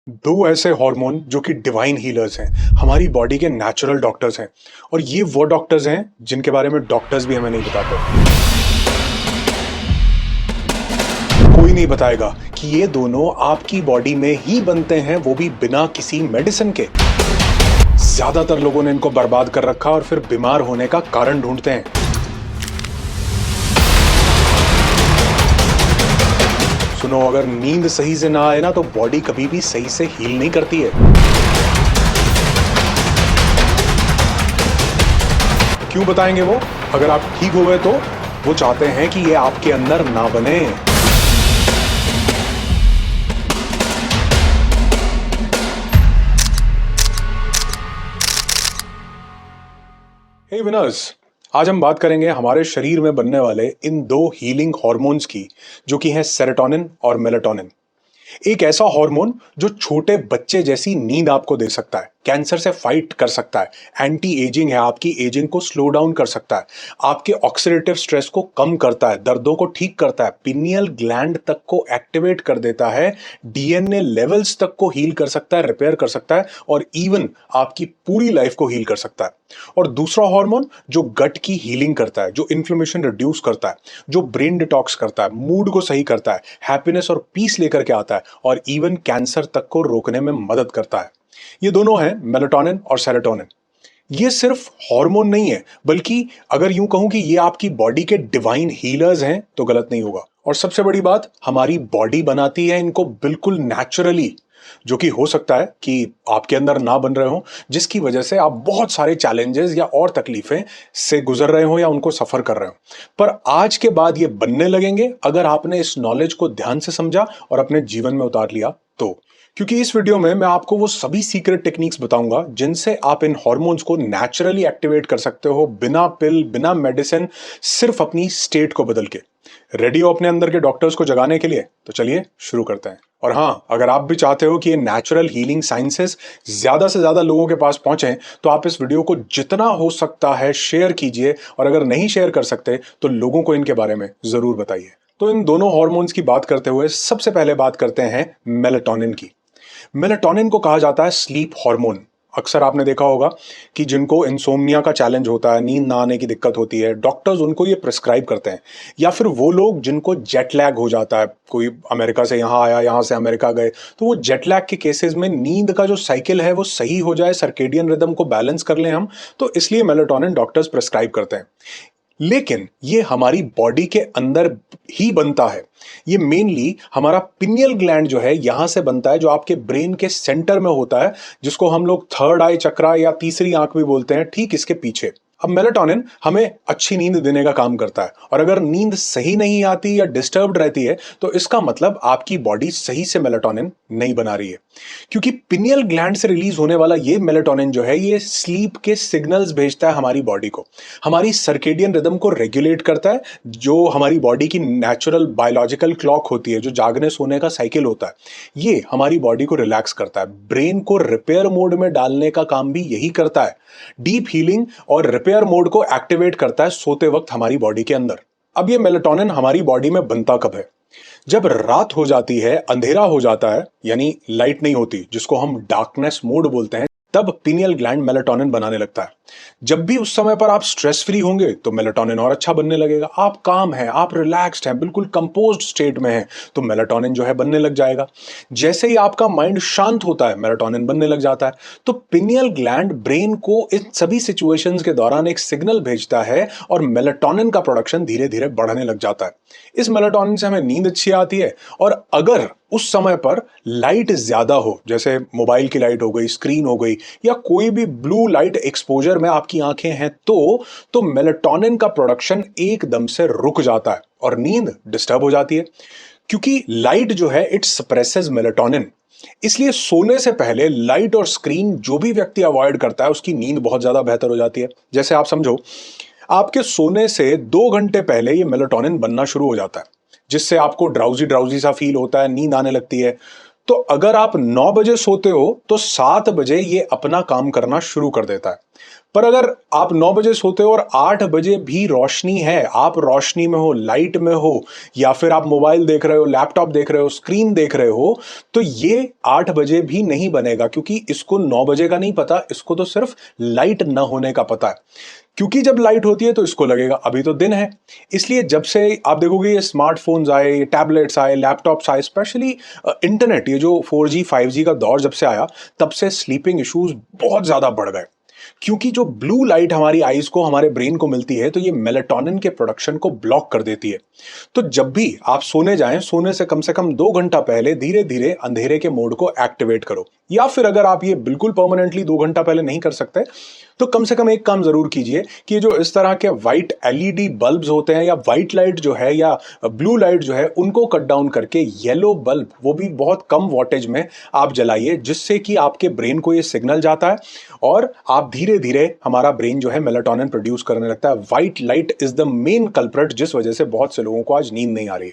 दो ऐसे हार्मोन जो कि डिवाइन हीलर्स हैं, हमारी बॉडी के नेचुरल डॉक्टर्स हैं। और ये वो डॉक्टर्स हैं जिनके बारे में डॉक्टर्स भी हमें नहीं बताते। कोई नहीं बताएगा कि ये दोनों आपकी बॉडी में ही बनते हैं, वो भी बिना किसी मेडिसिन के। ज्यादातर लोगों ने इनको बर्बाद कर रखा और फिर बीमार होने का कारण ढूंढते हैं। सुनो, अगर नींद सही से ना आए ना तो बॉडी कभी भी सही से हील नहीं करती है। क्यों बताएंगे वो? अगर आप ठीक हो गए तो वो चाहते हैं कि ये आपके अंदर ना बने। हे विनर्स, आज हम बात करेंगे हमारे शरीर में बनने वाले इन दो हीलिंग हॉर्मोन्स की, जो कि हैं सेरोटोनिन और मेलाटोनिन। एक ऐसा हार्मोन जो छोटे बच्चे जैसी नींद आपको दे सकता है, कैंसर से फाइट कर सकता है, एंटी एजिंग है, आपकी एजिंग को स्लो डाउन कर सकता है, आपके ऑक्सीडेटिव स्ट्रेस को कम करता है, दर्दों को ठीक करता है, पिनियल ग्लैंड तक को एक्टिवेट कर देता है, डीएनए लेवल्स तक को हील कर सकता है, रिपेयर कर सकता है और इवन आपकी पूरी लाइफ को हील कर सकता है। और दूसरा हार्मोन जो गट की हीलिंग करता है, जो इन्फ्लेमेशन रिड्यूस करता है, जो ब्रेन डिटॉक्स करता है, मूड को सही करता है, हैप्पीनेस और पीस लेकर के आता है और इवन कैंसर तक को रोकने में मदद करता है। ये दोनों हैं मेलाटोनिन और सेरोटोनिन। ये सिर्फ हार्मोन नहीं है, बल्कि अगर यूं कहूं कि ये आपकी बॉडी के डिवाइन हीलर्स हैं तो गलत नहीं होगा। और सबसे बड़ी बात, हमारी बॉडी बनाती है इनको बिल्कुल नेचुरली, जो कि हो सकता है कि आपके अंदर ना बन रहे हो, जिसकी वजह से आप बहुत सारे चैलेंजेस या और तकलीफें से गुजर रहे हो या उनको सफर कर रहे हो। पर आज के बाद ये बनने लगेंगे अगर आपने इस नॉलेज को ध्यान से समझा और अपने जीवन में उतार लिया तो। क्योंकि इस वीडियो में मैं आपको वो सभी सीक्रेट टेक्निक्स बताऊंगा जिनसे आप इन हॉर्मोन्स को नेचुरली एक्टिवेट कर सकते हो, बिना पिल, बिना मेडिसिन, सिर्फ अपनी स्टेट को बदल के। रेडी हो अपने अंदर के डॉक्टर्स को जगाने के लिए? तो चलिए शुरू करते हैं। और हाँ, अगर आप भी चाहते हो कि ये नेचुरल हीलिंग साइंसेस ज्यादा से ज्यादा लोगों के पास पहुंचे, तो आप इस वीडियो को जितना हो सकता है शेयर कीजिए, और अगर नहीं शेयर कर सकते तो लोगों को इनके बारे में जरूर बताइए। तो इन दोनों हॉर्मोन्स की बात करते हुए सबसे पहले बात करते हैं मेलाटोनिन की। मेलाटोनिन को कहा जाता है स्लीप हार्मोन। अक्सर आपने देखा होगा कि जिनको इंसोम्निया का चैलेंज होता है, नींद ना आने की दिक्कत होती है, डॉक्टर्स उनको ये प्रिस्क्राइब करते हैं। या फिर वो लोग जिनको जेट लैग हो जाता है, कोई अमेरिका से यहाँ आया, यहाँ से अमेरिका गए, तो वो जेट लैग के केसेस में नींद का जो साइकिल है वो सही हो जाए, सर्केडियन रिदम को बैलेंस कर लें हम, तो इसलिए मेलाटोनिन डॉक्टर्स प्रिस्क्राइब करते हैं। लेकिन ये हमारी बॉडी के अंदर ही बनता है। ये मेनली हमारा पिनियल ग्लैंड जो है यहां से बनता है, जो आपके ब्रेन के सेंटर में होता है, जिसको हम लोग थर्ड आई चक्रा या तीसरी आंख भी बोलते हैं, ठीक इसके पीछे। अब मेलाटोनिन हमें अच्छी नींद देने का काम करता है, और अगर नींद सही नहीं आती या डिस्टर्ब्ड रहती है तो इसका मतलब आपकी बॉडी सही से मेलाटोनिन नहीं बना रही है। क्योंकि पिनियल ग्लैंड से रिलीज होने वाला ये मेलाटोनिन जो है, ये स्लीप के सिग्नल्स भेजता है हमारी बॉडी को, हमारी सर्केडियन रिदम को रेगुलेट करता है, जो हमारी बॉडी की नेचुरल बायोलॉजिकल क्लॉक होती है, जो जागने सोने का साइकिल होता है। ये हमारी बॉडी को रिलैक्स करता है, ब्रेन को रिपेयर मोड में डालने का काम भी यही करता है। डीप हीलिंग और रिपेयर मोड को एक्टिवेट करता है सोते वक्त हमारी बॉडी के अंदर। अब ये मेलाटोनिन हमारी बॉडी में बनता कब है? जब रात हो जाती है, अंधेरा हो जाता है, यानी लाइट नहीं होती, जिसको हम डार्कनेस मोड बोलते हैं, तब पिनियल ग्लैंड मेलाटोनिन बनाने लगता है। जब भी उस समय पर आप स्ट्रेस फ्री होंगे तो मेलाटोनिन और अच्छा बनने लगेगा। आप काम है, आप रिलैक्स्ड हैं, बिल्कुल कंपोज्ड स्टेट में हैं, तो मेलाटोनिन जो है बनने लग जाएगा। जैसे ही आपका माइंड शांत होता है, मेलाटोनिन बनने लग जाता है। तो पिनियल ग्लैंड ब्रेन को इन सभी सिचुएशंस के दौरान एक सिग्नल भेजता है और मेलाटोनिन का प्रोडक्शन धीरे धीरे बढ़ने लग जाता है। इस मेलाटोनिन से हमें नींद अच्छी आती है। और अगर उस समय पर लाइट ज्यादा हो, जैसे मोबाइल की लाइट हो गई, स्क्रीन हो गई, या कोई भी ब्लू लाइट एक्सपोजर में आपकी आंखें हैं, तो मेलाटोनिन का प्रोडक्शन एकदम से रुक जाता है और नींद डिस्टर्ब हो जाती है। क्योंकि लाइट जो है, इट सप्रेसेस मेलाटोनिन। इसलिए सोने से पहले लाइट और स्क्रीन जो भी व्यक्ति अवॉइड करता है, उसकी नींद बहुत ज्यादा बेहतर हो जाती है। जैसे आप समझो, आपके सोने से 2 घंटे पहले ये मेलाटोनिन बनना शुरू हो जाता है, जिससे आपको ड्राउजी ड्राउजी सा फील होता है, नींद आने लगती है। तो अगर आप 9 बजे सोते हो तो 7 बजे ये अपना काम करना शुरू कर देता है। पर अगर आप 9 बजे सोते हो और 8 बजे भी रोशनी है, आप रोशनी में हो, लाइट में हो, या फिर आप मोबाइल देख रहे हो, लैपटॉप देख रहे हो, स्क्रीन देख रहे हो, तो ये 8 बजे भी नहीं बनेगा, क्योंकि इसको 9 बजे का नहीं पता, इसको तो सिर्फ लाइट न होने का पता है। क्योंकि जब लाइट होती है तो इसको लगेगा अभी तो दिन है। इसलिए जब से आप देखोगे ये स्मार्टफोन्स आए, ये टैबलेट्स आए, लैपटॉप्स आए, स्पेशली इंटरनेट, ये जो 4G 5G का दौर जब से आया, तब से स्लीपिंग इश्यूज बहुत ज्यादा बढ़ गए। क्योंकि जो ब्लू लाइट हमारी आईज को, हमारे ब्रेन को मिलती है, तो ये मेलेटोनिन के प्रोडक्शन को ब्लॉक कर देती है। तो जब भी आप सोने जाएं, सोने से कम 2 घंटा पहले धीरे धीरे अंधेरे के मोड को एक्टिवेट करो। या फिर अगर आप ये बिल्कुल परमानेंटली 2 घंटा पहले नहीं कर सकते, तो कम से कम एक काम जरूर कीजिए कि जो इस तरह के व्हाइट एलईडी बल्ब्स होते हैं, या व्हाइट लाइट जो है, या ब्लू लाइट जो है, उनको कट डाउन करके येलो बल्ब, वो भी बहुत कम वॉटेज में आप जलाइए, जिससे कि आपके ब्रेन को ये सिग्नल जाता है और आप धीरे धीरे, हमारा ब्रेन जो है मेलाटोनिन प्रोड्यूस करने लगता है। White light is the main culprit, जिस वजह से बहुत से लोगों को आज नींद नहीं आ रही।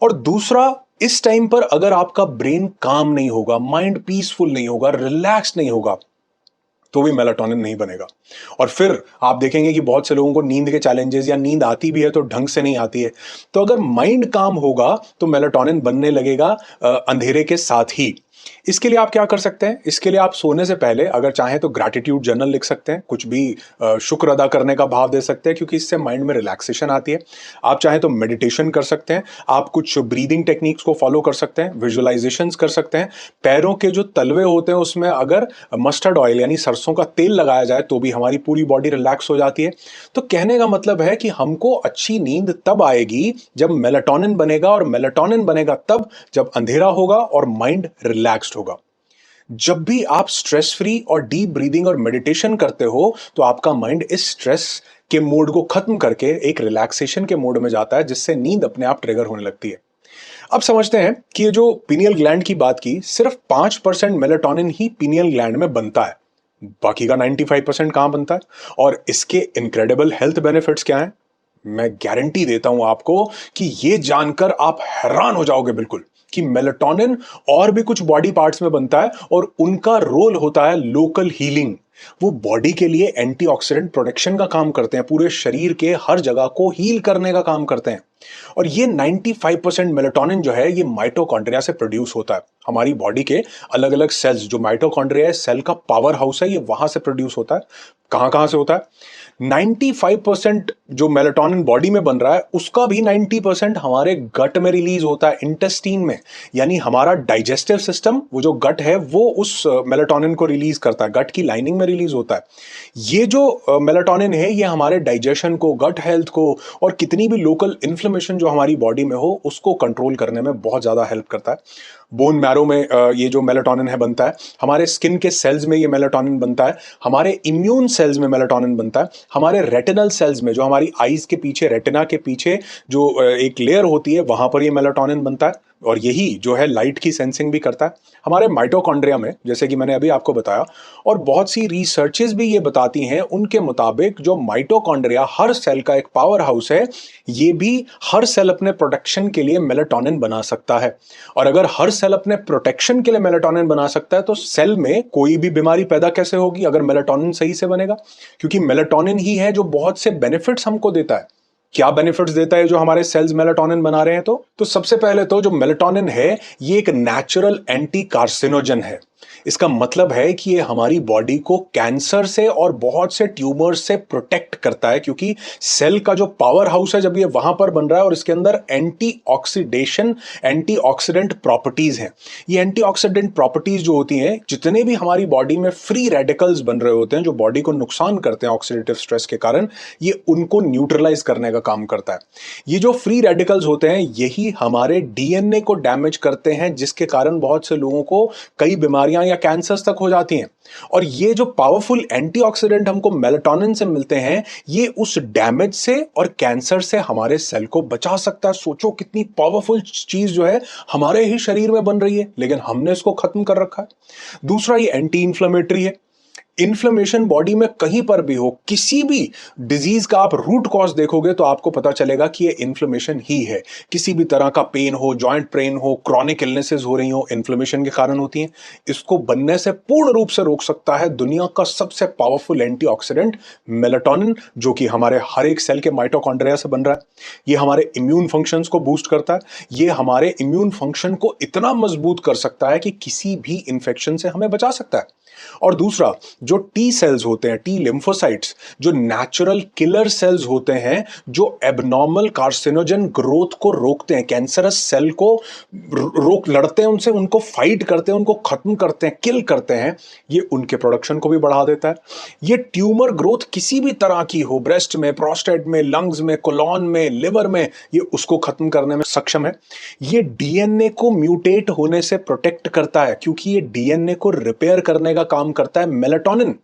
और दूसरा, इस टाइम पर अगर आपका ब्रेन काम नहीं होगा, माइंड पीसफुल नहीं होगा, रिलैक्स नहीं होगा, तो भी मेलाटोनिन नहीं बनेगा। और फिर आप देखेंगे कि बहुत से लोगों को नींद के चैलेंजेस, या नींद आती भी है तो ढंग से नहीं आती है। तो अगर माइंड काम होगा तो मेलाटोनिन बनने लगेगा अंधेरे के साथ ही। इसके लिए आप क्या कर सकते हैं? इसके लिए आप सोने से पहले अगर चाहें तो ग्रैटिट्यूड जर्नल लिख सकते हैं, कुछ भी शुक्र अदा करने का भाव दे सकते हैं, क्योंकि इससे माइंड में रिलैक्सेशन आती है। आप चाहें तो मेडिटेशन कर सकते हैं, आप कुछ ब्रीदिंग टेक्निक्स को फॉलो कर सकते हैं, विजुअलाइजेशंस कर सकते हैं। पैरों के जो तलवे होते हैं उसमें अगर मस्टर्ड ऑयल यानी सरसों का तेल लगाया जाए तो भी हमारी पूरी बॉडी रिलैक्स हो जाती है। तो कहने का मतलब है कि हमको अच्छी नींद तब आएगी जब मेलाटोनिन बनेगा, और मेलाटोनिन बनेगा तब जब अंधेरा होगा और माइंड रिलैक्स्ड होगा। जब भी आप स्ट्रेस फ्री और डीप ब्रीदिंग और मेडिटेशन करते हो, तो आपका माइंड इस स्ट्रेस के मोड को खत्म करके एक रिलैक्सेशन के मोड में जाता है, जिससे नींद अपने आप ट्रिगर होने लगती है। अब समझते हैं कि ये जो पीनियल ग्लैंड की बात की, सिर्फ 5% मेलाटोनिन ही पीनियल ग्लैंड में बनता है, बाकी का 95% कहां बनता है? और इसके इनक्रेडिबल हेल्थ बेनिफिट्स क्या हैं? मैं गारंटी देता हूं आपको कि ये जानकर आप हैरान हो जाओगे बिल्कुल, कि मेलाटोनिन और भी कुछ बॉडी पार्ट्स में बनता है, और उनका रोल होता है लोकल हीलिंग। वो बॉडी के लिए एंटीऑक्सीडेंट प्रोटेक्शन का काम करते हैं, पूरे शरीर के हर जगह को हील करने का काम करते हैं। और ये 95% मेलाटोनिन जो है, ये माइटोकॉन्ड्रिया से प्रोड्यूस होता है। हमारी बॉडी के अलग अलग सेल्स, जो माइटोकॉन्ड्रिया है, सेल का पावर हाउस है, ये वहां से प्रोड्यूस होता है। कहां कहां से होता है? 95% जो मेलाटोनिन बॉडी में बन रहा है, उसका भी 90% हमारे गट में रिलीज होता है, इंटेस्टीन में। यानी हमारा डाइजेस्टिव सिस्टम, वो जो गट है, वो उस मेलाटोनिन को रिलीज करता है, गट की लाइनिंग में रिलीज होता है। ये जो मेलाटोनिन है, ये हमारे डाइजेशन को, गट हेल्थ को, और कितनी भी लोकल इन्फ्लेमेशन जो हमारी बॉडी में हो, उसको कंट्रोल करने में बहुत ज्यादा हेल्प करता है। बोन मैरो में ये जो मेलाटोनिन है बनता है, हमारे स्किन के सेल्स में ये मेलाटोनिन बनता है, हमारे इम्यून सेल्स में मेलाटोनिन बनता है, हमारे रेटिनल सेल्स में, जो हमारी आईज के पीछे, रेटिना के पीछे जो एक लेयर होती है, वहां पर ये मेलाटोनिन बनता है। और यही जो है लाइट की सेंसिंग भी करता है हमारे माइटोकॉन्ड्रिया में, जैसे कि मैंने अभी आपको बताया। और बहुत सी रिसर्चेस भी ये बताती हैं, उनके मुताबिक जो माइटोकॉन्ड्रिया हर सेल का एक पावर हाउस है, ये भी हर सेल अपने प्रोटेक्शन के लिए मेलाटोनिन बना सकता है। और अगर हर सेल अपने प्रोटेक्शन के लिए मेलाटोनिन बना सकता है, तो सेल में कोई भी बीमारी पैदा कैसे होगी अगर मेलाटोनिन सही से बनेगा? क्योंकि मेलाटोनिन ही है जो बहुत से बेनिफिट्स हमको देता है। क्या बेनिफिट्स देता है जो हमारे सेल्स मेलाटोनिन बना रहे हैं? तो सबसे पहले तो जो मेलाटोनिन है, ये एक नेचुरल एंटी कार्सिनोजन है। इसका मतलब है कि ये हमारी बॉडी को कैंसर से और बहुत से ट्यूमर्स से प्रोटेक्ट करता है, क्योंकि सेल का जो पावर हाउस है, जब ये वहां पर बन रहा है और इसके अंदर एंटीऑक्सीडेंट प्रॉपर्टीज हैं। ये एंटीऑक्सीडेंट प्रॉपर्टीज जो होती हैं, जितने भी हमारी बॉडी में फ्री रेडिकल्स बन रहे होते हैं, जो बॉडी को नुकसान करते हैं ऑक्सीडेटिव स्ट्रेस के कारण, ये उनको न्यूट्रलाइज करने का काम करता है। ये जो फ्री रेडिकल्स होते हैं, यही हमारे डीएनए को डैमेज करते हैं, जिसके कारण बहुत से लोगों को कई बीमारियां या कैंसर्स तक हो जाती हैं। और ये जो पावरफुल एंटीऑक्सीडेंट हमको मेलाटोनिन से मिलते हैं, ये उस डैमेज से और कैंसर से हमारे सेल को बचा सकता है। सोचो कितनी पावरफुल चीज जो है हमारे ही शरीर में बन रही है, लेकिन हमने इसको खत्म कर रखा है। दूसरा, ये एंटी इंफ्लेमेटरी है। इन्फ्लेमेशन बॉडी में कहीं पर भी हो, किसी भी डिजीज का आप रूट कॉज देखोगे तो आपको पता चलेगा कि ये इन्फ्लेमेशन ही है। किसी भी तरह का पेन हो, जॉइंट पेन हो, क्रॉनिक इलनेसेस हो रही हो, इन्फ्लेमेशन के कारण होती हैं। इसको बनने से पूर्ण रूप से रोक सकता है दुनिया का सबसे पावरफुल एंटीऑक्सीडेंट मेलाटोनिन, जो कि हमारे हर एक सेल के माइटोकॉन्ड्रिया से बन रहा है। ये हमारे इम्यून फंक्शंस को बूस्ट करता है। ये हमारे इम्यून फंक्शन को इतना मजबूत कर सकता है कि किसी भी इंफेक्शन से हमें बचा सकता है। और दूसरा, जो टी सेल्स होते हैं, टी लिम्फोसाइट्स, जो नेचुरल किलर सेल्स होते हैं, जो एबनॉर्मल कार्सिनोजन ग्रोथ को रोकते हैं, कैंसरस सेल को रोक लड़ते हैं उनसे, उनको फाइट करते हैं, उनको खत्म करते हैं, किल करते हैं, ये उनके प्रोडक्शन को भी बढ़ा देता है। ये ट्यूमर ग्रोथ किसी भी तरह की हो, ब्रेस्ट में, प्रोस्टेट में, लंग्स में, कोलॉन में, लिवर में, ये उसको खत्म करने में सक्षम है। ये डीएनए को म्यूटेट होने से प्रोटेक्ट करता है, क्योंकि ये डीएनए को रिपेयर करने का काम करता है मेलाटोनिन।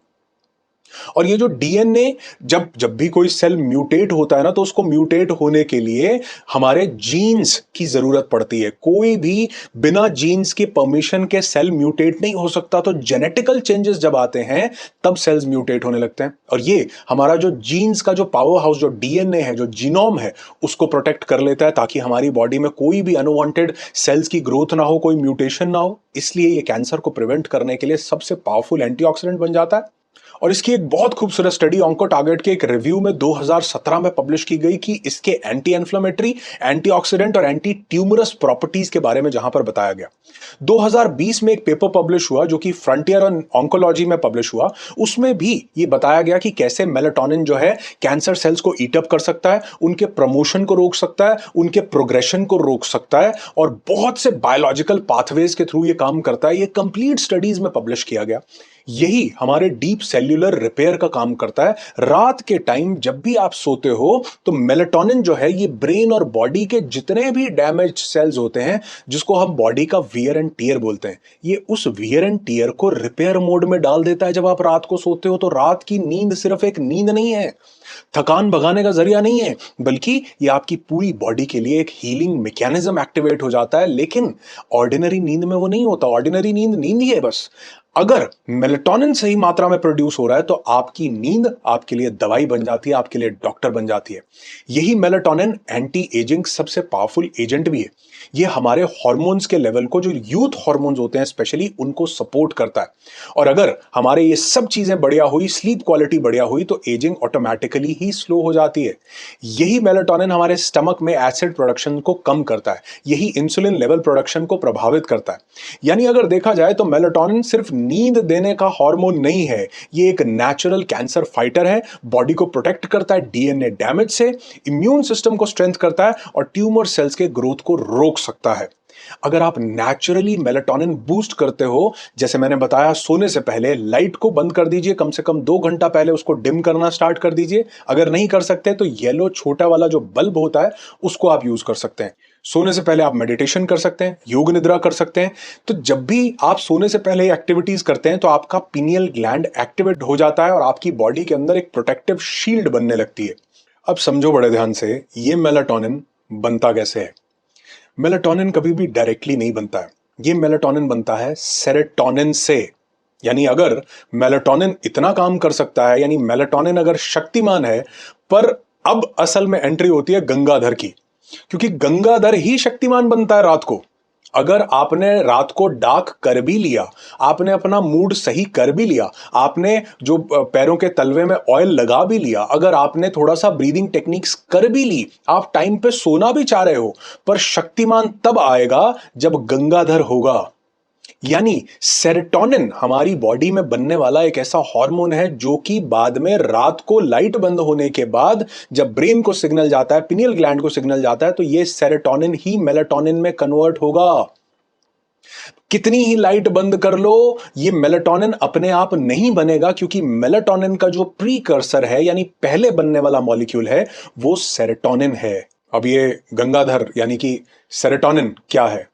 और ये जो डीएनए, जब जब भी कोई सेल म्यूटेट होता है ना, तो उसको म्यूटेट होने के लिए हमारे जीन्स की जरूरत पड़ती है। कोई भी बिना जीन्स के परमिशन के सेल म्यूटेट नहीं हो सकता। तो जेनेटिकल चेंजेस जब आते हैं तब सेल्स म्यूटेट होने लगते हैं। और ये हमारा जो जीन्स का जो पावर हाउस, जो डीएनए है, जो जीनोम है, उसको प्रोटेक्ट कर लेता है, ताकि हमारी बॉडी में कोई भी अनवांटेड सेल्स की ग्रोथ ना हो, कोई म्यूटेशन ना हो। इसलिए ये कैंसर को प्रिवेंट करने के लिए सबसे पावरफुल एंटीऑक्सीडेंट बन जाता है। और इसकी एक बहुत खूबसूरत स्टडी ऑन्को टारगेट के एक रिव्यू में 2017 में पब्लिश की गई कि इसके एंटी इन्फ्लेमेटरी, एंटीऑक्सीडेंट और एंटी ट्यूमरस प्रॉपर्टीज के बारे में जहां पर बताया गया। 2020 में एक पेपर पब्लिश हुआ जो कि फ्रंटियर ऑन ऑन्कोलॉजी में पब्लिश हुआ। उसमें भी ये बताया गया कि कैसे मेलाटोनिन जो है कैंसर सेल्स को ईट अप कर सकता है, उनके प्रमोशन को रोक सकता है, उनके प्रोग्रेशन को रोक सकता है, और बहुत से बायोलॉजिकल पाथवेज के थ्रू ये काम करता है। ये कंप्लीट स्टडीज में पब्लिश किया गया। यही हमारे डीप सेल्यूलर रिपेयर का काम करता है। रात के टाइम जब भी आप सोते हो तो मेलाटोनिन जो है, ये ब्रेन और बॉडी के जितने भी डैमेज सेल्स होते हैं, जिसको हम बॉडी का वियर एंड टियर बोलते हैं, ये उस वियर एंड टियर को रिपेयर मोड में डाल देता है। जब आप रात को सोते हो तो रात की नींद सिर्फ एक नींद नहीं है, थकान भगाने का जरिया नहीं है, बल्कि ये आपकी पूरी बॉडी के लिए एक हीलिंग मैकेनिज्म एक्टिवेट हो जाता है। लेकिन ऑर्डिनरी नींद में वो नहीं होता। ऑर्डिनरी नींद नींद ही है बस। अगर मेलाटोनिन सही मात्रा में प्रोड्यूस हो रहा है तो आपकी नींद आपके लिए दवाई बन जाती है, आपके लिए डॉक्टर बन जाती है। यही मेलाटोनिन एंटी एजिंग सबसे पावरफुल एजेंट भी है। ये हमारे हार्मोन्स के लेवल को, जो यूथ हार्मोन्स होते हैं स्पेशली, उनको सपोर्ट करता है। और अगर हमारे ये सब चीजें बढ़िया हुई, स्लीप क्वालिटी बढ़िया हुई, तो एजिंग ऑटोमेटिकली ही स्लो हो जाती है। यही मेलाटोनिन हमारे स्टमक में एसिड प्रोडक्शन को कम करता है। यही इंसुलिन लेवल प्रोडक्शन को प्रभावित करता है। यानी अगर देखा जाए तो मेलाटोनिन सिर्फ नींद देने का हार्मोन नहीं है, ये एक नेचुरल कैंसर फाइटर है। बॉडी को प्रोटेक्ट करता है डीएनए डैमेज से, इम्यून सिस्टम को स्ट्रेंथ करता है, और ट्यूमर सेल्स के ग्रोथ को रोक सकता है। अगर आप नेचुरली मेलाटोनिन बूस्ट करते हो, जैसे मैंने बताया, सोने से पहले लाइट को बंद कर दीजिए, कम से कम 2 घंटा पहले उसको डिम करना स्टार्ट कर दीजिए। अगर नहीं कर सकते तो येलो छोटा वाला जो बल्ब होता है उसको आप यूज कर सकते हैं। सोने से पहले आप मेडिटेशन कर सकते हैं, योग निद्रा कर सकते हैं। तो जब भी आप सोने से पहले एक्टिविटीज करते हैं तो आपका पीनियल ग्लैंड एक्टिवेट हो जाता है और आपकी बॉडी के अंदर एक प्रोटेक्टिव शील्ड बनने लगती है। अब समझो बड़े ध्यान से, ये मेलाटोनिन बनता कैसे है। मेलाटोनिन कभी भी डायरेक्टली नहीं बनता है। ये मेलाटोनिन बनता है सेरोटोनिन से। यानी अगर मेलाटोनिन इतना काम कर सकता है, यानी मेलाटोनिन अगर शक्तिमान है, पर अब असल में एंट्री होती है गंगाधर की, क्योंकि गंगाधर ही शक्तिमान बनता है रात को। अगर आपने रात को डार्क कर भी लिया, आपने अपना मूड सही कर भी लिया, आपने जो पैरों के तलवे में ऑयल लगा भी लिया, अगर आपने थोड़ा सा ब्रीदिंग टेक्निक्स कर भी ली, आप टाइम पे सोना भी चाह रहे हो, पर शक्तिमान तब आएगा जब गंगाधर होगा। यानी सेरोटोनिन हमारी बॉडी में बनने वाला एक ऐसा हार्मोन है जो कि बाद में रात को लाइट बंद होने के बाद जब ब्रेन को सिग्नल जाता है, पिनियल ग्लैंड को सिग्नल जाता है, तो ये सेरोटोनिन ही मेलाटोनिन में कन्वर्ट होगा। कितनी ही लाइट बंद कर लो, ये मेलाटोनिन अपने आप नहीं बनेगा, क्योंकि मेलाटोनिन का जो प्रीकर्सर है, यानी पहले बनने वाला मॉलिक्यूल है, वो सेरोटोनिन है। अब ये गंगाधर यानी कि सेरोटोनिन क्या है,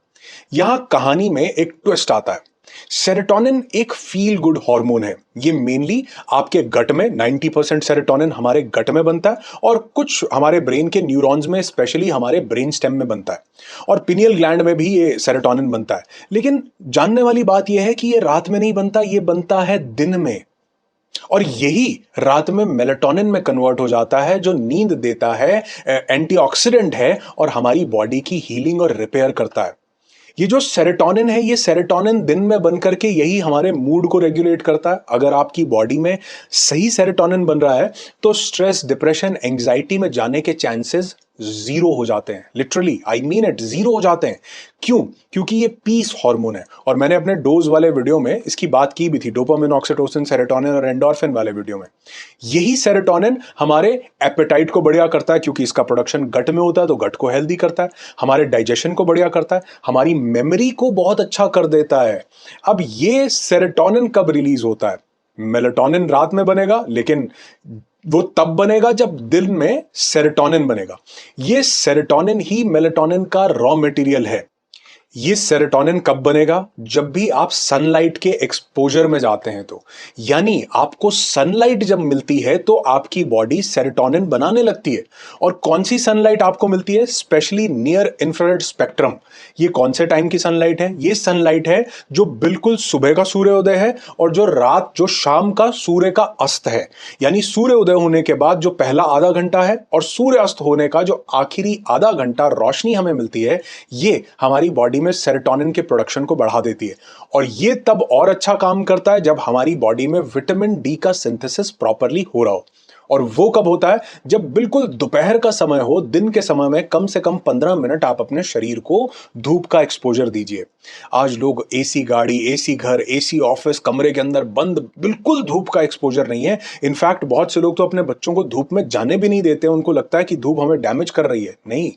यहां कहानी में एक ट्विस्ट आता है। सेरोटोनिन एक फील गुड हार्मोन है। ये मेनली आपके गट में 90% सेरोटोनिन हमारे गट में बनता है, और कुछ हमारे ब्रेन के न्यूरॉन्स में, स्पेशली हमारे ब्रेन स्टेम में बनता है, और पिनियल ग्लैंड में भी ये सेरोटोनिन बनता है। लेकिन जानने वाली बात यह है कि ये रात में नहीं बनता, ये बनता है दिन में। और यही रात में मेलाटोनिन में कन्वर्ट हो जाता है, जो नींद देता है, एंटीऑक्सीडेंट है और हमारी बॉडी की हीलिंग और रिपेयर करता है। ये जो सेरोटोनिन है, ये सेरोटोनिन दिन में बन करके यही हमारे मूड को रेगुलेट करता है। अगर आपकी बॉडी में सही सेरोटोनिन बन रहा है तो स्ट्रेस, डिप्रेशन, एंग्जाइटी में जाने के चांसेस जीरो हो जाते हैं। Literally I mean it, zero हो जाते हैं। क्यों? क्योंकि ये पीस हार्मोन है। और मैंने अपने डोज वाले वीडियो में इसकी बात की भी थी, डोपामिन, ऑक्सीटोसिन, सेरोटोनिन और एंडोर्फिन वाले वीडियो में। यही सेरोटोनिन हमारे एपेटाइट को बढ़िया करता है, क्योंकि इसका प्रोडक्शन गट में होता है, तो गट को हेल्दी करता है। हमारे डाइजेशन को बढ़िया करता है, हमारी मेमोरी को बहुत अच्छा कर देता है। अब ये सेरोटोनिन कब रिलीज होता है? मेलाटोनिन रात में बनेगा, लेकिन वो तब बनेगा जब दिन में सेरोटोनिन बनेगा। ये सेरोटोनिन ही मेलाटोनिन का रॉ मटेरियल है। ये सेरोटोनिन कब बनेगा? जब भी आप सनलाइट के एक्सपोजर में जाते हैं तो, यानी आपको सनलाइट जब मिलती है तो आपकी बॉडी सेरोटोनिन बनाने लगती है। और कौन सी सनलाइट आपको मिलती है? Specially near infrared spectrum. ये कौन से टाइम की सनलाइट है? ये सनलाइट है जो बिल्कुल सुबह का सूर्योदय है और जो शाम का सूर्य का अस्त है। यानी सूर्योदय होने के बाद जो पहला आधा घंटा है और सूर्य अस्त होने का जो आखिरी आधा घंटा रोशनी हमें मिलती है, ये हमारी बॉडी में सेरोटोनिन के प्रोडक्शन को बढ़ा देती है। और ये तब और अच्छा काम करता है जब हमारी बॉडी में विटामिन डी का सिंथेसिस प्रॉपरली हो रहा हो। और वो कब होता है? जब बिल्कुल दोपहर का समय हो। दिन के समय में कम से कम 15 मिनट आप अपने शरीर को धूप का एक्सपोजर दीजिए। आज लोग एसी गाड़ी, एसी घर, एसी ऑफिस, कमरे के अंदर बंद, बिल्कुल धूप का एक्सपोजर नहीं है। इनफैक्ट बहुत से लोग तो अपने बच्चों को धूप में जाने भी नहीं देते। उनको लगता है कि धूप हमें डैमेज कर रही है। नहीं,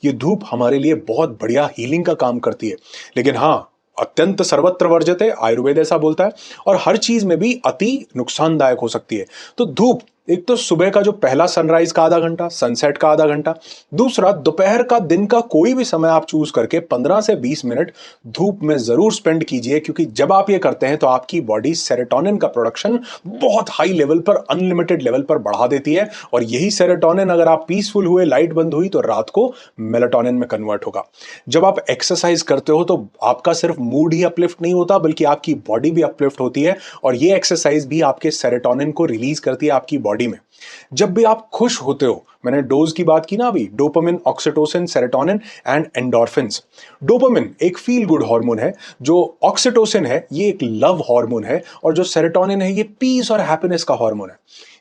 ये धूप हमारे लिए बहुत बढ़िया हीलिंग का काम करती है। लेकिन हाँ, अत्यंत सर्वत्र वर्जते, आयुर्वेद ऐसा बोलता है। और हर चीज में भी अति नुकसानदायक हो सकती है। तो धूप, एक तो सुबह का जो पहला सनराइज का आधा घंटा, सनसेट का आधा घंटा। दूसरा, दोपहर का, दिन का कोई भी समय आप चूज करके 15 से 20 मिनट धूप में जरूर स्पेंड कीजिए। क्योंकि जब आप ये करते हैं तो आपकी बॉडी सेरोटोनिन का प्रोडक्शन बहुत हाई लेवल पर, अनलिमिटेड लेवल पर बढ़ा देती है। और यही सेरोटोनिन, अगर आप पीसफुल हुए, लाइट बंद हुई, तो रात को मेलाटोनिन में कन्वर्ट होगा। जब आप एक्सरसाइज करते हो तो आपका सिर्फ मूड ही अपलिफ्ट नहीं होता, बल्कि आपकी बॉडी भी अपलिफ्ट होती है। और ये एक्सरसाइज भी आपके सेरोटोनिन को रिलीज करती है आपकी बॉडी में। जब भी आप खुश होते हो, मैंने डोज की बात की ना अभी, dopamine, oxytocin, serotonin and endorphins. Dopamine एक फील गुड हार्मोन है, जो ऑक्सीटोसिन है ये एक लव हार्मोन है, और जो सेरोटोनिन है ये पीस और हैप्पीनेस का हार्मोन है।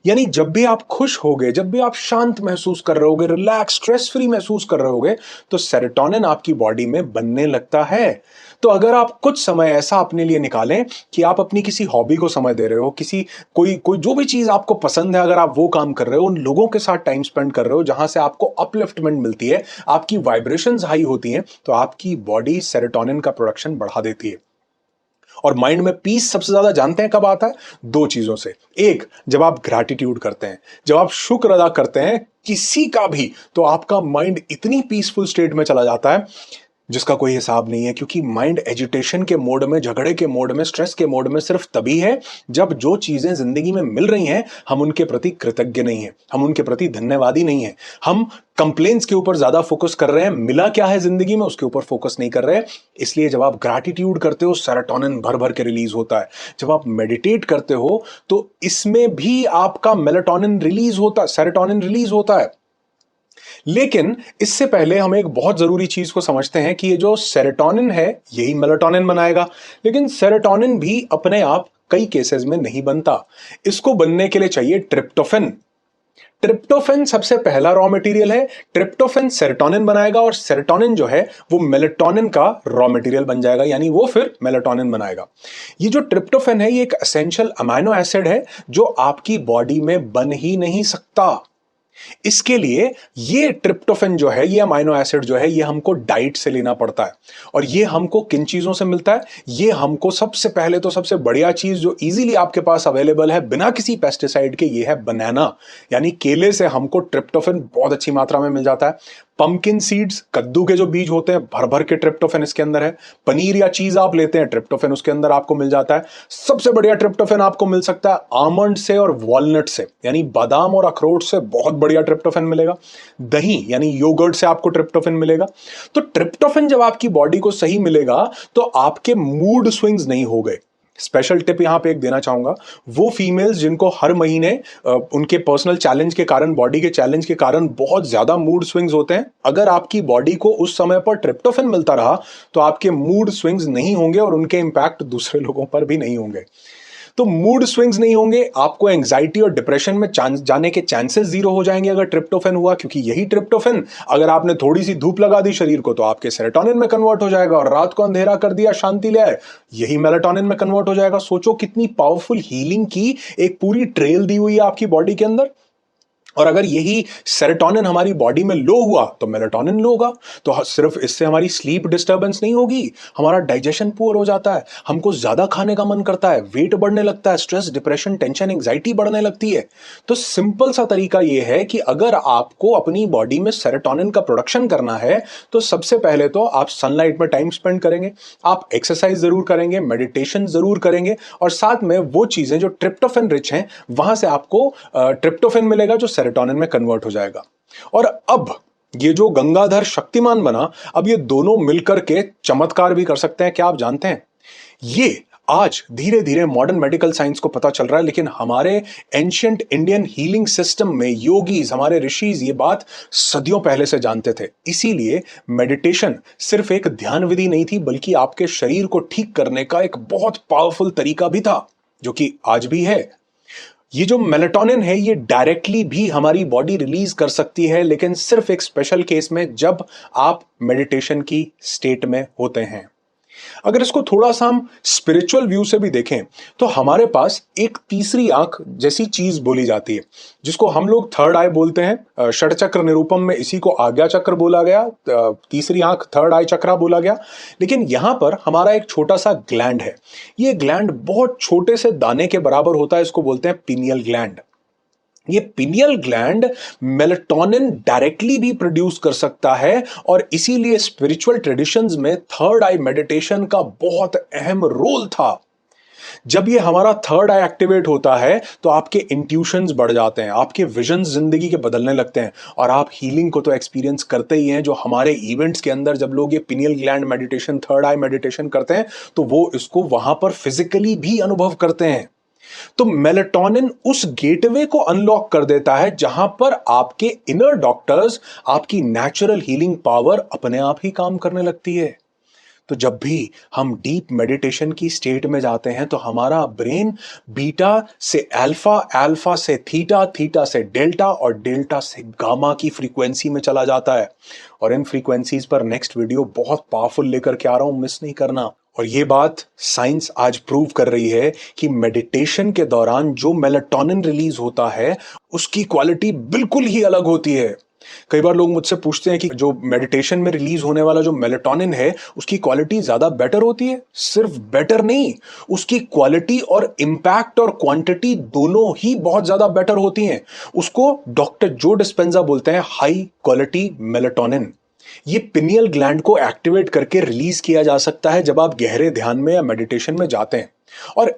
यानी जब भी आप खुश होगे, जब भी आप शांत महसूस कर रहे होगे, रिलैक्स, स्ट्रेस फ्री महसूस कर रहे होगे, तो सेरोटोनिन आपकी बॉडी में बनने लगता है। तो अगर आप कुछ समय ऐसा अपने लिए निकालें कि आप अपनी किसी हॉबी को समय दे रहे हो, किसी कोई कोई जो भी चीज आपको पसंद है, अगर आप वो काम कर रहे हो, उन लोगों के साथ टाइम स्पेंड कर रहे हो जहां से आपको अपलिफ्टमेंट मिलती है, आपकी वाइब्रेशंस हाई होती हैं, तो आपकी बॉडी सेरोटोनिन का प्रोडक्शन बढ़ा देती है। और माइंड में पीस सबसे ज्यादा जानते हैं कब आता है? दो चीजों से। एक, जब आप ग्रैटिट्यूड करते हैं, जब आप शुक्र अदा करते हैं किसी का भी, तो आपका माइंड इतनी पीसफुल स्टेट में चला जाता है जिसका कोई हिसाब नहीं है। क्योंकि माइंड एजिटेशन के मोड में, झगड़े के मोड में, स्ट्रेस के मोड में सिर्फ तभी है जब जो चीजें जिंदगी में मिल रही हैं हम उनके प्रति कृतज्ञ नहीं है, हम उनके प्रति धन्यवादी नहीं है। हम कंप्लेंट्स के ऊपर ज्यादा फोकस कर रहे हैं, मिला क्या है जिंदगी में उसके ऊपर फोकस नहीं कर रहे। इसलिए जब आप ग्रैटिट्यूड करते हो, सेरोटोनिन भर भर के रिलीज होता है। जब आप मेडिटेट करते हो तो इसमें भी आपका मेलाटोनिन रिलीज होता है, सेरोटोनिन रिलीज होता है। लेकिन इससे पहले हम एक बहुत जरूरी चीज को समझते हैं कि ये जो सेरोटोनिन है यही मेलाटोनिन बनाएगा। लेकिन सेरोटोनिन भी अपने आप कई केसेस में नहीं बनता। इसको बनने के लिए चाहिए ट्रिप्टोफैन। ट्रिप्टोफैन सबसे पहला रॉ मटेरियल है। ट्रिप्टोफैन सेरोटोनिन बनाएगा और सेरोटोनिन जो है वो मेलाटोनिन का रॉ मटेरियल बन जाएगा, यानी वो फिर मेलाटोनिन बनाएगा। ये जो ट्रिप्टोफैन है ये एक एसेंशियल अमाइनो एसिड है जो आपकी बॉडी में बन ही नहीं सकता। इसके लिए ये ट्रिप्टोफैन जो है, ये अमाइनो एसिड जो है, ये हमको डाइट से लेना पड़ता है। और ये हमको किन चीजों से मिलता है? ये हमको सबसे पहले तो सबसे बढ़िया चीज जो इजीली आपके पास अवेलेबल है बिना किसी पेस्टिसाइड के, ये है बनाना। यानी केले से हमको ट्रिप्टोफैन बहुत अच्छी मात्रा में मिल जाता है। पंपकिन सीड्स, कद्दू के जो बीज होते हैं, भर भर के ट्रिप्टोफैन इसके अंदर है। पनीर या चीज आप लेते हैं, ट्रिप्टोफैन उसके अंदर आपको मिल जाता है। सबसे बढ़िया ट्रिप्टोफैन आपको मिल सकता है आमंड से और वॉलनट से, यानी बादाम और अखरोट से बहुत बढ़िया ट्रिप्टोफैन मिलेगा। दही यानी योगर्ट से आपको ट्रिप्टोफैन मिलेगा। तो ट्रिप्टोफैन जब आपकी बॉडी को सही मिलेगा तो आपके मूड स्विंग्स नहीं हो गए। स्पेशल टिप यहां पे एक देना चाहूंगा, वो फीमेल्स जिनको हर महीने उनके पर्सनल चैलेंज के कारण, बॉडी के चैलेंज के कारण बहुत ज्यादा मूड स्विंग्स होते हैं, अगर आपकी बॉडी को उस समय पर ट्रिप्टोफैन मिलता रहा तो आपके मूड स्विंग्स नहीं होंगे और उनके इंपैक्ट दूसरे लोगों पर भी नहीं होंगे। तो मूड स्विंग्स नहीं होंगे, आपको एंजाइटी और डिप्रेशन में जाने के चांसेस जीरो हो जाएंगे अगर ट्रिप्टोफैन हुआ, क्योंकि यही ट्रिप्टोफैन अगर आपने थोड़ी सी धूप लगा दी शरीर को तो आपके सेरोटोनिन में कन्वर्ट हो जाएगा, और रात को अंधेरा कर दिया, शांति ले आए, यही मेलाटोनिन में कन्वर्ट हो जाएगा। सोचो कितनी पावरफुल हीलिंग की एक पूरी ट्रेल दी हुई है आपकी बॉडी के अंदर। और अगर यही सेरोटोनिन हमारी बॉडी में लो हुआ तो मेलाटोनिन लो होगा, तो सिर्फ इससे हमारी स्लीप डिस्टर्बेंस नहीं होगी, हमारा डाइजेशन पुअर हो जाता है, हमको ज्यादा खाने का मन करता है, वेट बढ़ने लगता है, स्ट्रेस, डिप्रेशन, टेंशन, एंजाइटी बढ़ने लगती है। तो सिंपल सा तरीका यह है कि अगर आपको अपनी बॉडी में सेरोटोनिन का प्रोडक्शन करना है तो सबसे पहले तो आप सनलाइट में टाइम स्पेंड करेंगे, आप एक्सरसाइज जरूर करेंगे, मेडिटेशन जरूर करेंगे, और साथ में वो चीजें जो ट्रिप्टोफैन रिच हैं वहां से आपको ट्रिप्टोफैन मिलेगा जो सेरोटोनिन में कन्वर्ट हो जाएगा। और अब ये जो गंगाधर शक्तिमान बना, अब ये दोनों मिलकर के चमत्कार भी कर सकते हैं। क्या आप जानते हैं, ये आज धीरे धीरे मॉडर्न मेडिकल साइंस को पता चल रहा है, लेकिन हमारे एंशियंट इंडियन हीलिंग सिस्टम में योगीज, हमारे ऋषिज ये बात सदियों पहले से जानते थे। इसीलिए मेडिटेशन सिर्फ एक ध्यान विधि नहीं थी, बल्कि आपके शरीर को ठीक करने का एक बहुत पावरफुल तरीका भी था, जो कि आज भी है। ये जो मेलाटोनिन है ये डायरेक्टली भी हमारी बॉडी रिलीज कर सकती है, लेकिन सिर्फ एक स्पेशल केस में, जब आप मेडिटेशन की स्टेट में होते हैं। अगर इसको थोड़ा सा हम स्पिरिचुअल व्यू से भी देखें तो हमारे पास एक तीसरी आंख जैसी चीज बोली जाती है, जिसको हम लोग थर्ड आई बोलते हैं। षटचक्र निरूपम में इसी को आज्ञा चक्र बोला गया, तीसरी आंख थर्ड आई चक्रा बोला गया। लेकिन यहां पर हमारा एक छोटा सा ग्लैंड है, ये ग्लैंड बहुत छोटे से दाने के बराबर होता है, इसको बोलते हैं पिनियल ग्लैंड। ये पिनियल ग्लैंड मेलाटोनिन डायरेक्टली भी प्रोड्यूस कर सकता है, और इसीलिए स्पिरिचुअल ट्रेडिशंस में थर्ड आई मेडिटेशन का बहुत अहम रोल था। जब ये हमारा थर्ड आई एक्टिवेट होता है तो आपके इंट्यूशंस बढ़ जाते हैं, आपके विजन्स जिंदगी के बदलने लगते हैं, और आप हीलिंग को तो एक्सपीरियंस करते ही हैं। जो हमारे इवेंट्स के अंदर जब लोग ये पिनियल ग्लैंड मेडिटेशन, थर्ड आई मेडिटेशन करते हैं तो वो इसको वहां पर फिजिकली भी अनुभव करते हैं। तो मेलाटोनिन उस गेटवे को अनलॉक कर देता है जहां पर आपके इनर डॉक्टर्स, आपकी नेचुरल हीलिंग पावर अपने आप ही काम करने लगती है। तो जब भी हम डीप मेडिटेशन की स्टेट में जाते हैं तो हमारा ब्रेन बीटा से अल्फा, अल्फा से थीटा, थीटा से डेल्टा और डेल्टा से गामा की फ्रीक्वेंसी में चला जाता है। और इन फ्रीक्वेंसीज पर नेक्स्ट वीडियो बहुत पावरफुल लेकर के आ रहा हूं, मिस नहीं करना। और ये बात साइंस आज प्रूव कर रही है कि मेडिटेशन के दौरान जो मेलाटोनिन रिलीज होता है उसकी क्वालिटी बिल्कुल ही अलग होती है। कई बार लोग मुझसे पूछते हैं कि जो मेडिटेशन में रिलीज होने वाला जो मेलाटोनिन है उसकी क्वालिटी ज्यादा बेटर होती है। सिर्फ बेटर नहीं, उसकी क्वालिटी और इंपैक्ट और क्वांटिटी दोनों ही बहुत ज्यादा बेटर होती हैं। उसको डॉक्टर जो डिस्पेंजा बोलते हैं हाई क्वालिटी मेलाटोनिन। ये पिनियल ग्लैंड को एक्टिवेट करके रिलीज किया जा सकता है जब आप गहरे ध्यान में या मेडिटेशन में जाते हैं। और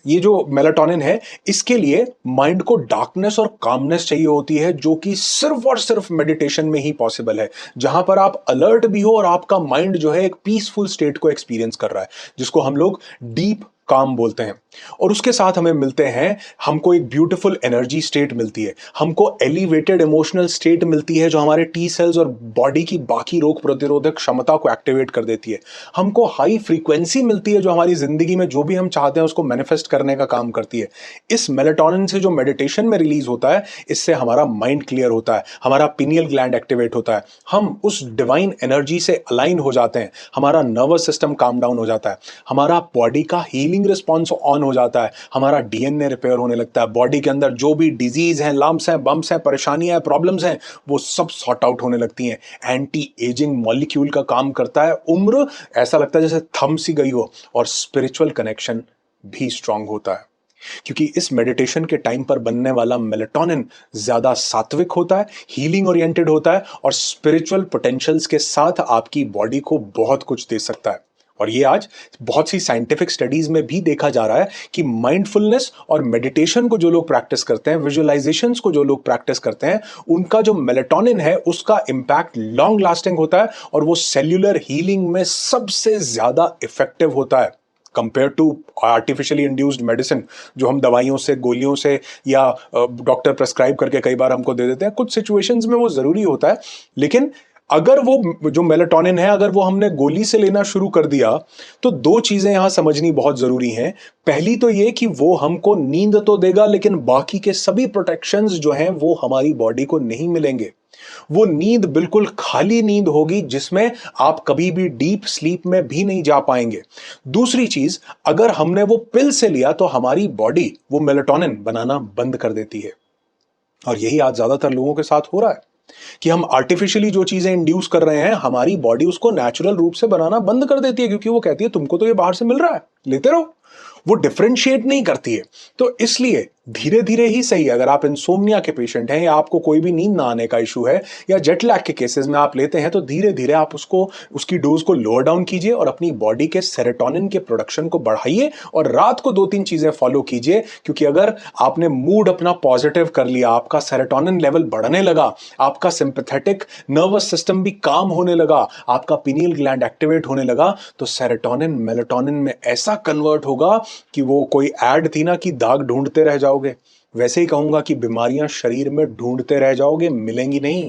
ये जो मेलाटोनिन है इसके लिए माइंड को डार्कनेस और कामनेस चाहिए होती है, जो कि सिर्फ और सिर्फ मेडिटेशन में ही पॉसिबल है, जहां पर आप अलर्ट भी हो और आपका माइंड जो है एक पीसफुल स्टेट को एक्सपीरियंस कर रहा है, जिसको हम लोग डीप काम बोलते हैं। और उसके साथ हमें मिलते हैं, हमको एक ब्यूटीफुल एनर्जी स्टेट मिलती है, हमको एलिवेटेड इमोशनल स्टेट मिलती है जो हमारे टी सेल्स और बॉडी की बाकी रोग प्रतिरोधक क्षमता को एक्टिवेट कर देती है। हमको हाई फ्रीक्वेंसी मिलती है जो हमारी जिंदगी में जो भी हम चाहते हैं उसको मैनिफेस्ट करने का काम करती है। इस मेलाटोनिन से जो मेडिटेशन में रिलीज होता है, इससे हमारा माइंड क्लियर होता है, हमारा पिनियल ग्लैंड एक्टिवेट होता है, हम उस डिवाइन एनर्जी से अलाइन हो जाते हैं, हमारा नर्वस सिस्टम काम डाउन हो जाता है, हमारा बॉडी का हीलिंग रिस्पॉन्स ऑन हो जाता है, हमारा डीएनए रिपेयर होने लगता है, बॉडी के अंदर जो भी डिजीज हैं, लम्प्स हैं, बम्प्स हैं, परेशानियां हैं, प्रॉब्लम्स हैं, वो सब सॉर्ट आउट होने लगती हैं। एंटी एजिंग मॉलिक्यूल का काम करता है, उम्र ऐसा लगता है जैसे थम सी गई हो, और स्पिरिचुअल कनेक्शन भी स्ट्रांग होता है, क्योंकि इस मेडिटेशन के टाइम पर बनने वाला मेलाटोनिन ज्यादा सात्विक होता है, हीलिंग ओरिएंटेड होता है, और स्पिरिचुअल पोटेंशियल्स के साथ आपकी बॉडी को बहुत कुछ दे सकता है। और ये आज बहुत सी साइंटिफिक स्टडीज में भी देखा जा रहा है कि माइंडफुलनेस और मेडिटेशन को जो लोग प्रैक्टिस करते हैं, विजुअलाइजेशंस को जो लोग प्रैक्टिस करते हैं, उनका जो मेलाटोनिन है उसका इंपैक्ट लॉन्ग लास्टिंग होता है, और वो सेल्यूलर हीलिंग में सबसे ज्यादा इफेक्टिव होता है। Compare to artificially induced medicine जो हम दवाइयों से, गोलियों से या डॉक्टर प्रेस्क्राइब करके कई बार हमको दे देते हैं। कुछ सिचुएशंस में वो ज़रूरी होता है, लेकिन अगर वो जो मेलाटोनिन है अगर वो हमने गोली से लेना शुरू कर दिया तो दो चीज़ें यहाँ समझनी बहुत ज़रूरी हैं। पहली तो ये कि वो हमको नींद तो देगा, लेकिन बाकी के सभी प्रोटेक्शंस जो हैं वो हमारी बॉडी को नहीं मिलेंगे। वो नींद बिल्कुल खाली नींद होगी जिसमें आप कभी भी डीप स्लीप में भी नहीं जा पाएंगे। दूसरी चीज, अगर हमने वो पिल से लिया तो हमारी बॉडी वो मेलाटोनिन बनाना बंद कर देती है। और यही आज ज्यादातर लोगों के साथ हो रहा है कि हम आर्टिफिशियली जो चीजें इंड्यूस कर रहे हैं, हमारी बॉडी उसको नेचुरल रूप से बनाना बंद कर देती है, क्योंकि वो कहती है तुमको तो ये बाहर से मिल रहा है, लेते रहो। वो डिफरेंशिएट नहीं करती है। तो इसलिए धीरे धीरे ही सही, अगर आप इंसोम्निया के पेशेंट हैं या आपको कोई भी नींद ना आने का इशू है या जेट लैग के केसेस में आप लेते हैं, तो धीरे धीरे आप उसकी डोज को लोअर डाउन कीजिए और अपनी बॉडी के सेरोटोनिन के प्रोडक्शन को बढ़ाइए और रात को 2-3 चीजें फॉलो कीजिए। क्योंकि अगर आपने मूड अपना पॉजिटिव कर लिया, आपका सेरोटोनिन लेवल बढ़ने लगा, आपका सिंपैथेटिक नर्वस सिस्टम भी काम होने लगा, आपका पिनियल ग्लैंड एक्टिवेट होने लगा, तो सेरोटोनिन मेलाटोनिन में ऐसा कन्वर्ट होगा कि वो कोई ऐड थी ना कि दाग ढूंढते रह जाओगे, वैसे ही कहूंगा कि बीमारियां शरीर में ढूंढते रह जाओगे, मिलेंगी नहीं।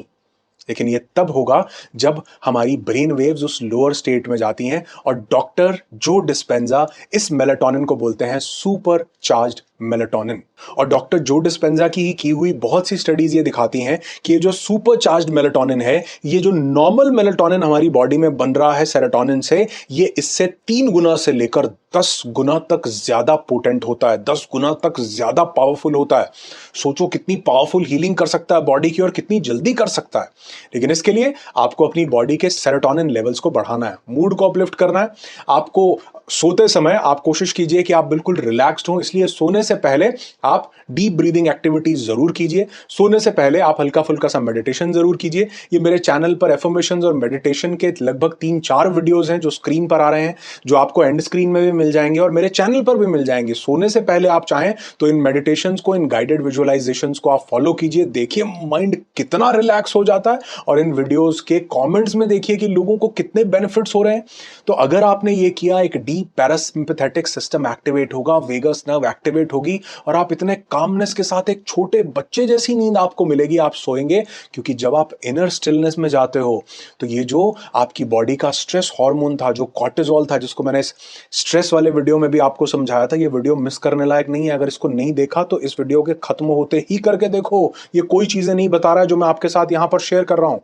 लेकिन ये तब होगा जब हमारी ब्रेन वेव्स उस लोअर स्टेट में जाती हैं। और डॉक्टर जो डिस्पेंजा इस मेलाटोनिन को बोलते हैं सुपर चार्ज्ड मेलाटोनिन। और डॉक्टर जो डिस्पेंजा की हुई बहुत सी स्टडीज ये दिखाती हैं कि ये जो सुपर चार्ज्ड मेलाटोनिन है, ये जो नॉर्मल मेलाटोनिन हमारी बॉडी में बन रहा है सेरोटोनिन से, ये इससे 3 गुना से लेकर 10 गुना तक ज्यादा पोटेंट होता है, 10 गुना तक ज्यादा पावरफुल होता है। सोचो कितनी पावरफुल हीलिंग कर सकता है बॉडी की और कितनी जल्दी कर सकता है। लेकिन इसके लिए आपको अपनी बॉडी के सेरोटोनिन लेवल्स को बढ़ाना है, मूड को अपलिफ्ट करना है। आपको सोते समय आप कोशिश कीजिए कि आप बिल्कुल रिलैक्स्ड हो, इसलिए सोने से पहले आप डीप ब्रीदिंग एक्टिविटीज जरूर कीजिए। सोने से पहले आप हल्का फुल्का सा मेडिटेशन जरूर कीजिए। ये मेरे चैनल पर एफर्मेशंस और मेडिटेशन के लगभग 3-4 वीडियोस हैं जो स्क्रीन पर आ रहे हैं, जो आपको एंड स्क्रीन में भी मिल जाएंगे और मेरे चैनल पर भी मिल जाएंगे। सोने से पहले आप चाहें तो इन मेडिटेशंस को, इन गाइडेड विजुअलाइजेशंस को आप फॉलो कीजिए। देखिए माइंड कितना रिलैक्स हो जाता है और इन वीडियोस के कमेंट्स में देखिए कि लोगों को कितने बेनिफिट्स हो रहे हैं। तो अगर आपने ये किया, एक डीप पैरासिम्पैथेटिक सिस्टम एक्टिवेट होगा, वेगस नर्व एक्टिवेट होगी और आप इतने कामनेस के साथ एक छोटे बच्चे जैसी नींद आपको मिलेगी, आप सोएंगे। क्योंकि जब आप इनर स्टिलनेस में जाते हो तो ये जो आपकी बॉडी का स्ट्रेस हार्मोन था, जो कॉर्टिसोल था, जिसको मैंने स्ट्रेस वाले वीडियो में भी आपको समझाया था, ये वीडियो मिस करने लायक नहीं है। अगर इसको नहीं देखा तो इस वीडियो के खत्म होते ही करके देखो। ये कोई चीजें नहीं बता रहा है जो मैं आपके साथ यहां पर शेयर कर रहा हूं।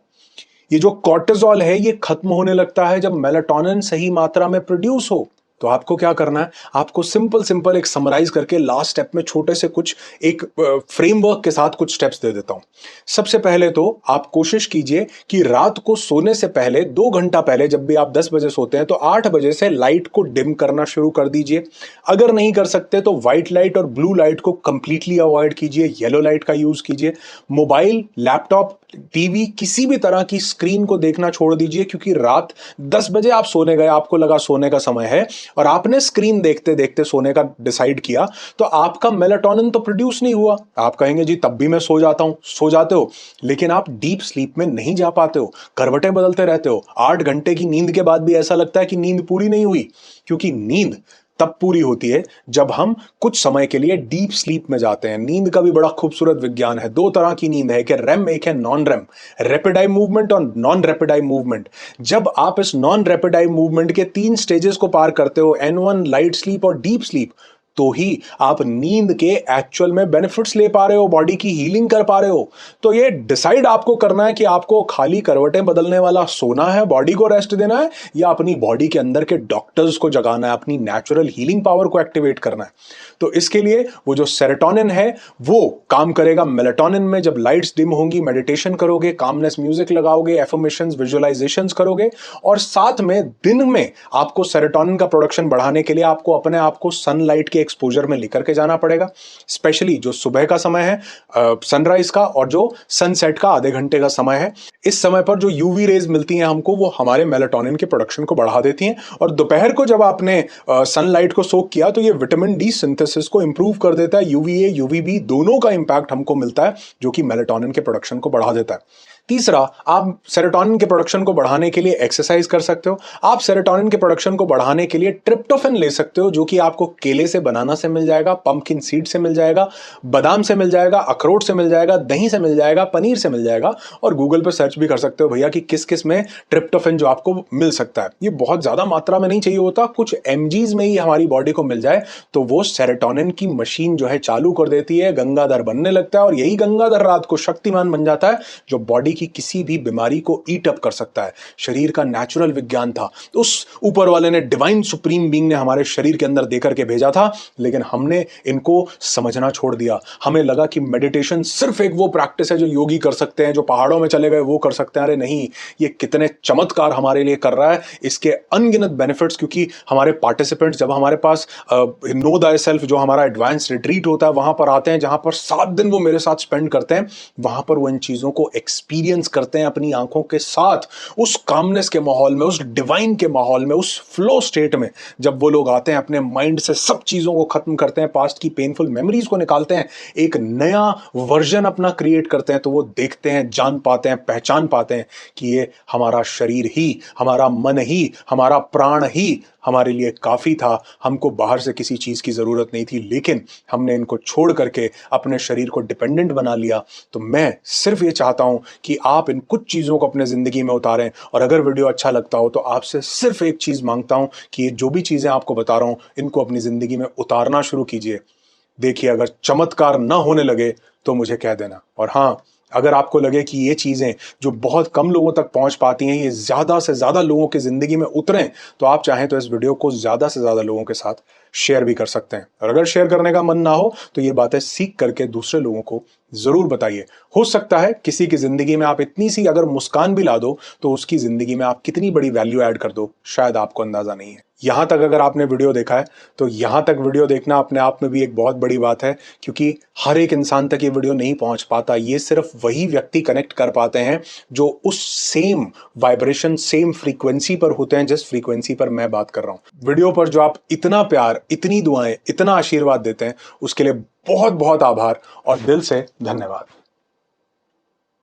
ये जो कॉर्टिसोल है ये खत्म होने लगता है जब मेलाटोनिन सही मात्रा में प्रोड्यूस हो। तो आपको क्या करना है, आपको सिंपल एक समराइज करके लास्ट स्टेप में छोटे से कुछ एक फ्रेमवर्क के साथ कुछ स्टेप्स दे देता हूं। सबसे पहले तो आप कोशिश कीजिए कि रात को सोने से पहले 2 घंटा पहले, जब भी आप 10 बजे सोते हैं तो 8 बजे से लाइट को डिम करना शुरू कर दीजिए। अगर नहीं कर सकते तो व्हाइट लाइट और ब्लू लाइट को कंप्लीटली अवॉइड कीजिए, येलो लाइट का यूज कीजिए। मोबाइल, लैपटॉप, टीवी, किसी भी तरह की स्क्रीन को देखना छोड़ दीजिए। क्योंकि रात 10 बजे आप सोने गए, आपको लगा सोने का समय है और आपने स्क्रीन देखते देखते सोने का डिसाइड किया, तो आपका मेलाटोनिन तो प्रोड्यूस नहीं हुआ। आप कहेंगे जी तब भी मैं सो जाता हूं, सो जाते हो, लेकिन आप डीप स्लीप में नहीं जा पाते हो, करवटें बदलते रहते हो। 8 घंटे की नींद के बाद भी ऐसा लगता है कि नींद पूरी नहीं हुई। क्योंकि नींद तब पूरी होती है जब हम कुछ समय के लिए डीप स्लीप में जाते हैं। नींद का भी बड़ा खूबसूरत विज्ञान है। 2 तरह की नींद है, एक है रेम, एक है non RAM, rapid eye movement और नॉन रैपिड आई मूवमेंट। जब आप इस नॉन रैपिड आई मूवमेंट के 3 स्टेजेस को पार करते हो, N1, लाइट स्लीप और डीप स्लीप, तो ही आप नींद के एक्चुअल में बेनिफिट्स ले पा रहे हो, बॉडी की हीलिंग कर पा रहे हो। तो ये डिसाइड आपको करना है कि आपको खाली करवटें बदलने वाला सोना है, बॉडी को रेस्ट देना है, या अपनी बॉडी के अंदर के डॉक्टर्स को जगाना है, अपनी नेचुरल हीलिंग पावर को एक्टिवेट करना है। तो इसके लिए वो जो सेरोटोनिन है वो काम करेगा मेलाटोनिन में। जब लाइट्स डिम होंगी, मेडिटेशन करोगे, कामनेस म्यूजिक लगाओगे, एफर्मेशंस, विजुअलाइजेशंस करोगे, और साथ में दिन में आपको सेरोटोनिन का प्रोडक्शन बढ़ाने के लिए आपको अपने आप को सनलाइट के एक्सपोजर में लेकर के जाना पड़ेगा। स्पेशली जो सुबह का समय है सनराइज का, और जो सनसेट का आधे घंटे का समय है, इस समय पर जो यूवी रेज मिलती हैं हमको, वो हमारे मेलाटोनिन के प्रोडक्शन को बढ़ा देती हैं। और दोपहर को जब आपने सनलाइट को सोक किया तो ये विटामिन डी सिंथेसिस को इंप्रूव कर देता है। यूवीए, यूवीबी दोनों का इंपैक्ट हमको मिलता है, जो कि मेलाटोनिन के प्रोडक्शन को बढ़ा देता है। तीसरा, आप सेरोटोनिन के प्रोडक्शन को बढ़ाने के लिए एक्सरसाइज कर सकते हो। आप सेरोटोनिन के प्रोडक्शन को बढ़ाने के लिए ट्रिप्टोफैन ले सकते हो, जो कि आपको केले से, बनाना से मिल जाएगा, पंपकिन सीड से मिल जाएगा, बादाम से मिल जाएगा, अखरोट से मिल जाएगा, दही से मिल जाएगा, पनीर से मिल जाएगा। और गूगल पर सर्च भी कर सकते हो भैया कि किस किस में ट्रिप्टोफैन जो आपको मिल सकता है। ये बहुत ज्यादा मात्रा में नहीं चाहिए होता, कुछ एमजीज में ही हमारी बॉडी को मिल जाए तो वो सेरोटोनिन की मशीन जो है चालू कर देती है, गंगाधर बनने लगता है, और यही गंगाधर रात को शक्तिमान बन जाता है, जो बॉडी की किसी भी बीमारी को ईट अप कर सकता है। शरीर का नेचुरल विज्ञान था, उस ऊपर वाले ने, डिवाइन सुप्रीम बीइंग ने हमारे शरीर के अंदर देकर के भेजा था, लेकिन हमने इनको समझना छोड़ दिया। हमें लगा कि मेडिटेशन सिर्फ एक वो प्रैक्टिस है जो योगी कर सकते हैं, जो पहाड़ों में चले गए वो कर सकते हैं। अरे नहीं, ये कितने चमत्कार हमारे लिए कर रहा है, इसके अनगिनत बेनिफिट्स। क्योंकि हमारे पार्टिसिपेंट्स जब हमारे पास नो दाई सेल्फ, जो हमारा एडवांस रिट्रीट होता है, वहां पर आते हैं, जहां पर 7 दिन वो मेरे साथ स्पेंड करते हैं, वहां पर वो इन चीजों को एक्सपीरियंस करते हैं अपनी आंखों के साथ, उस कामनेस के माहौल में, उस डिवाइन के माहौल में, उस फ्लो स्टेट में। जब वो लोग आते हैं, अपने माइंड से सब चीजों को खत्म करते हैं, पास्ट की पेनफुल मेमोरीज को निकालते हैं, एक नया वर्जन अपना क्रिएट करते हैं, तो वो देखते हैं, जान पाते हैं, पहचान पाते हैं कि ये हमारा शरीर ही, हमारा मन ही, हमारा प्राण ही हमारे लिए काफी था। हमको बाहर से किसी चीज की जरूरत नहीं थी, लेकिन हमने इनको छोड़ करके अपने शरीर को डिपेंडेंट बना लिया। तो मैं सिर्फ ये चाहता हूं कि आप इन कुछ चीजों को अपने जिंदगी में उतारें। और अगर वीडियो अच्छा लगता हो तो आपसे सिर्फ एक चीज मांगता हूं कि ये जो भी चीजें आपको बता रहा हूं, इनको अपनी जिंदगी में उतारना शुरू कीजिए। देखिए, अगर चमत्कार ना होने लगे तो मुझे कह देना। और हाँ, अगर आपको लगे कि ये चीजें जो बहुत कम लोगों तक पहुंच पाती हैं, ये ज्यादा से ज्यादा लोगों की जिंदगी में उतरें, तो आप चाहें तो इस वीडियो को ज्यादा से ज्यादा लोगों के साथ शेयर भी कर सकते हैं। और अगर शेयर करने का मन ना हो तो ये बातें सीख करके दूसरे लोगों को जरूर बताइए। हो सकता है किसी की जिंदगी में आप इतनी सी अगर मुस्कान भी ला दो तो उसकी जिंदगी में आप कितनी बड़ी वैल्यू ऐड कर दो, शायद आपको अंदाजा नहीं है। यहां तक अगर आपने वीडियो देखा है तो यहां तक वीडियो देखना अपने आप में भी एक बहुत बड़ी बात है, क्योंकि हर एक इंसान तक ये वीडियो नहीं पहुंच पाता। ये सिर्फ वही व्यक्ति कनेक्ट कर पाते हैं जो उस सेम वाइब्रेशन, सेम फ्रीक्वेंसी पर होते हैं जिस फ्रीक्वेंसी पर मैं बात कर रहा हूं। वीडियो पर जो आप इतना प्यार, इतनी दुआएं, इतना आशीर्वाद देते हैं, उसके लिए बहुत बहुत आभार और दिल से धन्यवाद।